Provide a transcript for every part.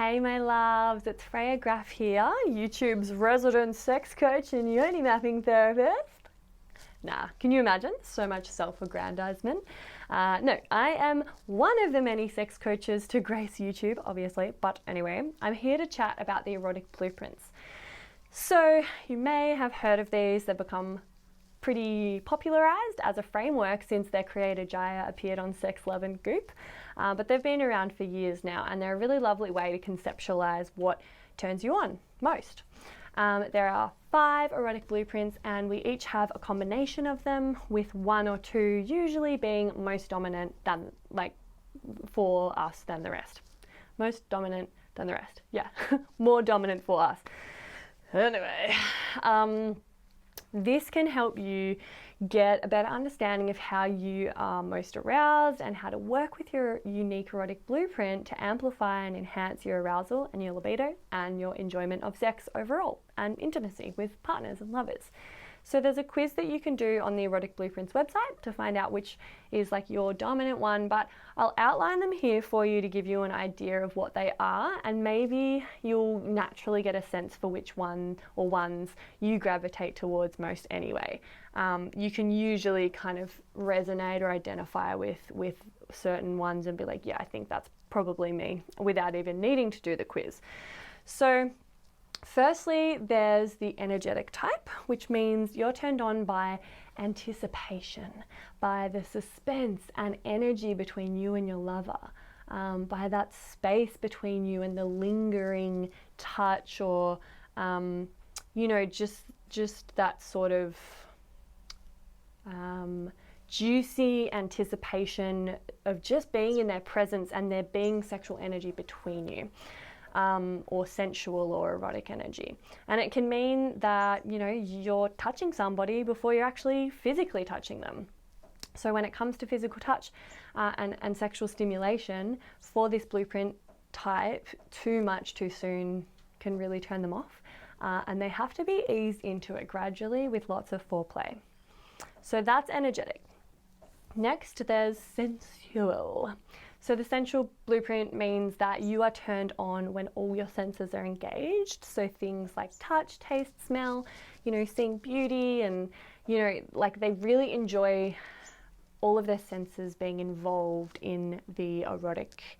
Hey my loves, it's Freya Graff here, YouTube's resident sex coach and yoni mapping therapist. Nah, can you imagine? So much self-aggrandizement. No, I am one of the many sex coaches to grace YouTube, obviously, but anyway, I'm here to chat about the erotic blueprints. So you may have heard of these. They've become pretty popularized as a framework since their creator Jaya appeared on Sex, Love and Goop, but they've been around for years now, and they're a really lovely way to conceptualize what turns you on most. There are 5 erotic blueprints, and we each have a combination of them, with 1 or 2 usually being most dominant than, for us than the rest. Most dominant than the rest, yeah, more dominant for us. Anyway, this can help you get a better understanding of how you are most aroused and how to work with your unique erotic blueprint to amplify and enhance your arousal and your libido and your enjoyment of sex overall and intimacy with partners and lovers. So there's a quiz that you can do on the Erotic Blueprints website to find out which is like your dominant one, but I'll outline them here for you to give you an idea of what they are, and maybe you'll naturally get a sense for which one or ones you gravitate towards most anyway. You can usually kind of resonate or identify with certain ones and be like, yeah, I think that's probably me, without even needing to do the quiz. So firstly, there's the energetic type, which means you're turned on by anticipation, by the suspense and energy between you and your lover, by that space between you and the lingering touch, or just that sort of juicy anticipation of just being in their presence and there being sexual energy between you. Or sensual or erotic energy. And it can mean that, you're touching somebody before you're actually physically touching them. So when it comes to physical touch and sexual stimulation for this blueprint type, too much too soon can really turn them off. And they have to be eased into it gradually with lots of foreplay. So that's energetic. Next, there's sensual. So the sensual blueprint means that you are turned on when all your senses are engaged. So things like touch, taste, smell, seeing beauty, and, they really enjoy all of their senses being involved in the erotic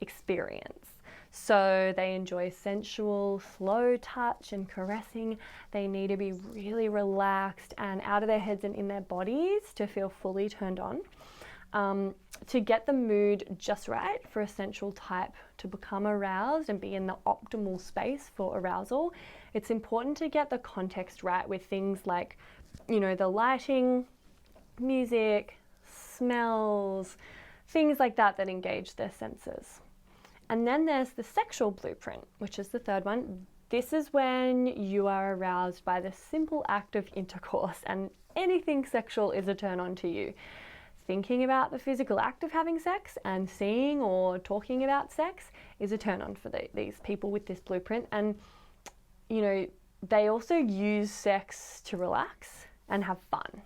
experience. So they enjoy sensual, slow touch and caressing. They need to be really relaxed and out of their heads and in their bodies to feel fully turned on. To get the mood just right for a sensual type to become aroused and be in the optimal space for arousal, it's important to get the context right with things like, the lighting, music, smells, things like that engage their senses. And then there's the sexual blueprint, which is the third one. This is when you are aroused by the simple act of intercourse, and anything sexual is a turn on to you. Thinking about the physical act of having sex and seeing or talking about sex is a turn on for these people with this blueprint. And, they also use sex to relax and have fun.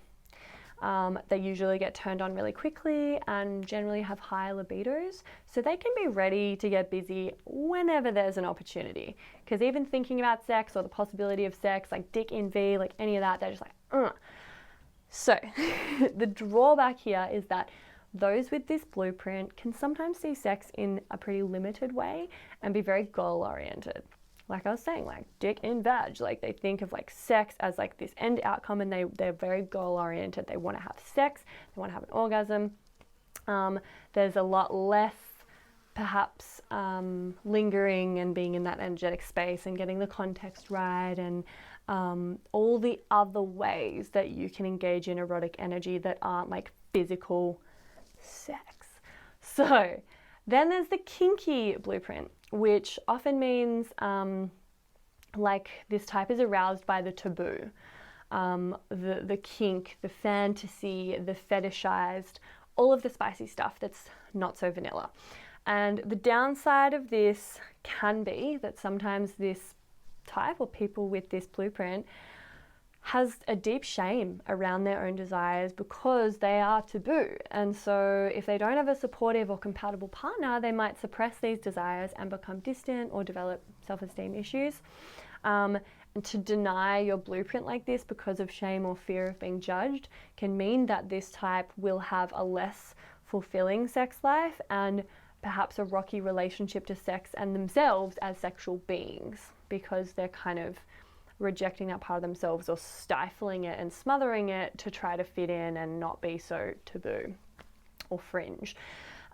They usually get turned on really quickly and generally have high libidos, so they can be ready to get busy whenever there's an opportunity. Because even thinking about sex or the possibility of sex, like dick in V, like any of that, they're just like, ugh. So the drawback here is that those with this blueprint can sometimes see sex in a pretty limited way and be very goal oriented. Like I was saying, like dick in vag, like they think of like sex as like this end outcome, and they're very goal oriented. They want to have sex, they want to have an orgasm. There's a lot less perhaps lingering and being in that energetic space and getting the context right, and all the other ways that you can engage in erotic energy that aren't like physical sex. So then there's the kinky blueprint, which often means like this type is aroused by the taboo, the kink, the fantasy, the fetishized, all of the spicy stuff that's not so vanilla. And the downside of this can be that sometimes this type or people with this blueprint has a deep shame around their own desires because they are taboo. And so if they don't have a supportive or compatible partner, they might suppress these desires and become distant or develop self-esteem issues. And to deny your blueprint like this because of shame or fear of being judged can mean that this type will have a less fulfilling sex life and perhaps a rocky relationship to sex and themselves as sexual beings, because they're kind of rejecting that part of themselves or stifling it and smothering it to try to fit in and not be so taboo or fringe.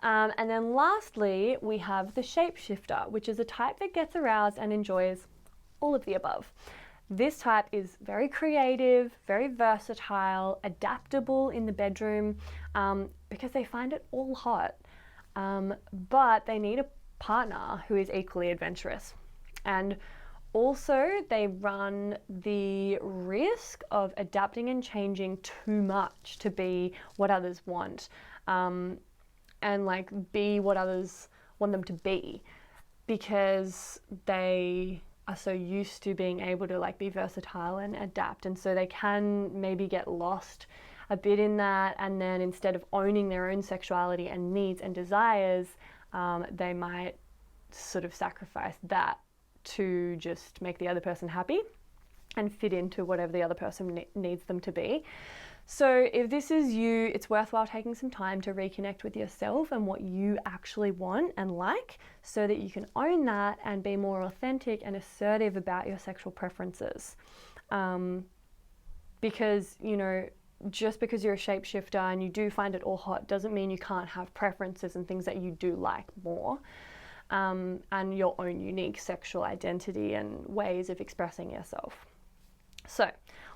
And then lastly, we have the shapeshifter, which is a type that gets aroused and enjoys all of the above. This type is very creative, very versatile, adaptable in the bedroom, because they find it all hot. But they need a partner who is equally adventurous. And also, they run the risk of adapting and changing too much to be what others want, and like be what others want them to be, because they are so used to being able to like be versatile and adapt. And so they can maybe get lost a bit in that, and then instead of owning their own sexuality and needs and desires, they might sort of sacrifice that to just make the other person happy and fit into whatever the other person needs them to be. So if this is you, it's worthwhile taking some time to reconnect with yourself and what you actually want and like, so that you can own that and be more authentic and assertive about your sexual preferences. Because, you know, just because you're a shapeshifter and you do find it all hot doesn't mean you can't have preferences and things that you do like more. And your own unique sexual identity and ways of expressing yourself. So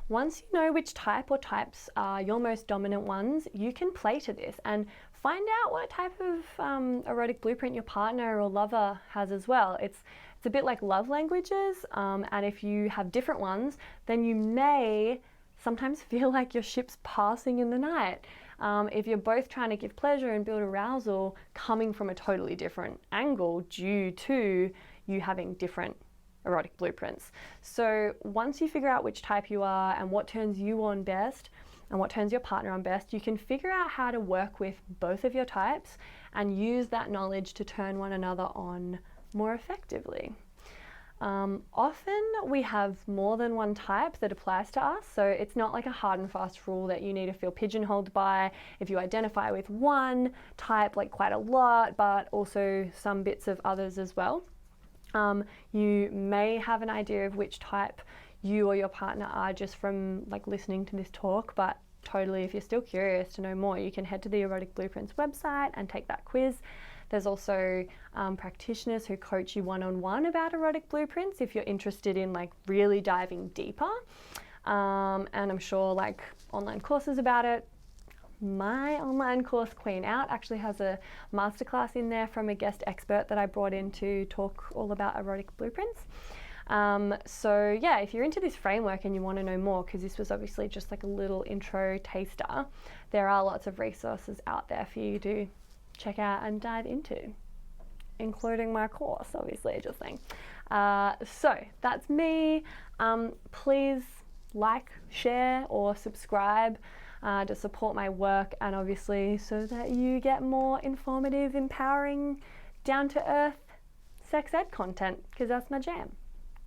once you know which type or types are your most dominant ones, you can play to this and find out what type of erotic blueprint your partner or lover has as well. It's a bit like love languages, and if you have different ones, then you may sometimes feel like your ship's passing in the night. If you're both trying to give pleasure and build arousal coming from a totally different angle due to you having different erotic blueprints. So once you figure out which type you are and what turns you on best and what turns your partner on best, you can figure out how to work with both of your types and use that knowledge to turn one another on more effectively. Often we have more than one type that applies to us, so it's not like a hard and fast rule that you need to feel pigeonholed by. If you identify with one type like quite a lot, but also some bits of others as well, you may have an idea of which type you or your partner are just from like listening to this talk, but totally, if you're still curious to know more, you can head to the Erotic Blueprints website and take that quiz. There's also practitioners who coach you one-on-one about erotic blueprints if you're interested in like really diving deeper. And I'm sure like online courses about it. My online course, Queen Out, actually has a masterclass in there from a guest expert that I brought in to talk all about erotic blueprints. So yeah, if you're into this framework and you want to know more, because this was obviously just like a little intro taster, there are lots of resources out there for you to check out and dive into, including my course, obviously, just saying. So that's me. Please like, share, or subscribe to support my work, and obviously so that you get more informative, empowering, down-to-earth sex ed content, because that's my jam.